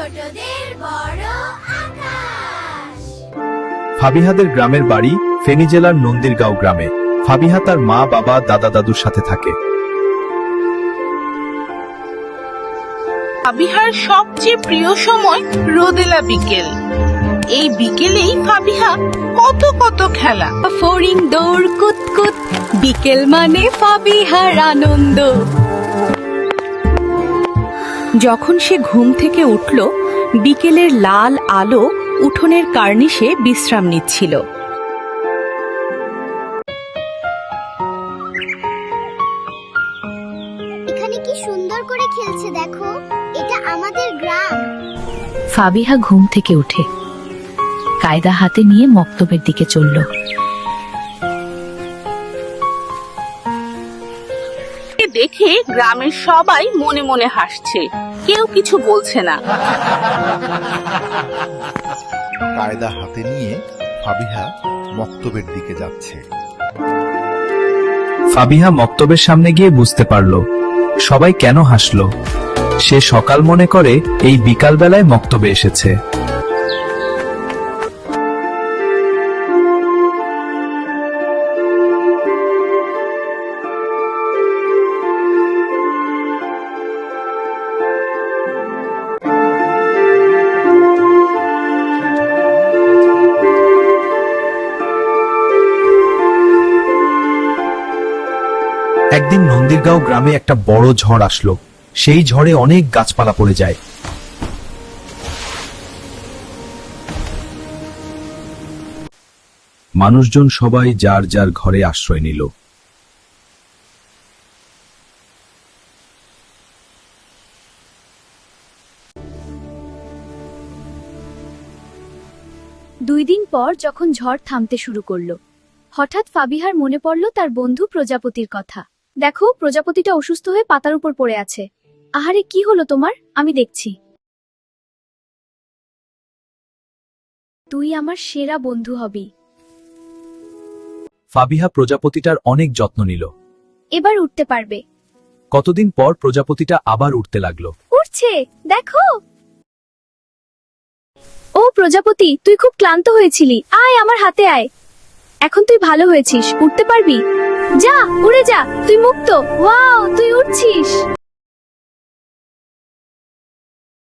ছোটদের বড় আকাশ। ফাবিহাদের গ্রামের বাড়ি ফেনী জেলার নন্দীরগাঁও গ্রামে। ফাবিহা তার মা, বাবা, দাদা, দাদুর সাথে থাকে। ফাবিহার সবচেয়ে প্রিয় সময় রোদেলা বিকেল। এই বিকেলেই ফাবিহা কত কত খেলা। ফড়িং দৌড় কুতকুত, বিকেল মানে ফাবিহার আনন্দ। যখন সে ঘুম থেকে উঠল, বিকেলের লাল আলো উঠোনের কার্নিশে বিশ্রাম নিচ্ছিল। এখানে কি সুন্দর করে খেলছে দেখো, এটা আমাদের গ্রাম। ফাবিহা ঘুম থেকে উঠে কায়দা হাতে নিয়ে মক্তবের দিকে চলল। দেখে গ্রামের সবাই মনে মনে হাসছে, কেউ কিছু বলছে না। কায়দা হাতে নিয়ে ফাবিহা মক্তবের দিকে যাচ্ছে। ফাবিহা মক্তবের সামনে গিয়ে বুঝতে পারল সবাই কেন হাসলো। সে সকাল মনে করে এই বিকালবেলায় মক্তবে এসেছে। একদিন নন্দীরগাঁও গ্রামে একটা বড় ঝড় আসলো। সেই ঝড়ে অনেক গাছপালা পড়ে যায়। মানুষজন সবাই যার যার ঘরে আশ্রয় নিল। দুই দিন পর যখন ঝড় থামতে শুরু করলো, হঠাৎ ফাবিহার মনে পড়ল তার বন্ধু প্রজাপতির কথা। দেখো, প্রজাপতিটা অসুস্থ হয়ে পাতার উপর পড়ে আছে। আহারে, কি হলো তোমার? আমি দেখছি। তুই আমার সেরা বন্ধু হবি। ফাবিহা প্রজাপতিটার অনেক যত্ন নিল। এবার উঠতে পারবে। কতদিন পর প্রজাপতিটা আবার উঠতে লাগলো। উঠছে, দেখো। ও প্রজাপতি, তুই খুব ক্লান্ত হয়েছিলি, আয় আমার হাতে আয়। এখন তুই ভালো হয়েছিস, উঠতে পারবি। যা, উড়ে যা, তুই মুক্ত। ওয়াও, তুই উঠছিস।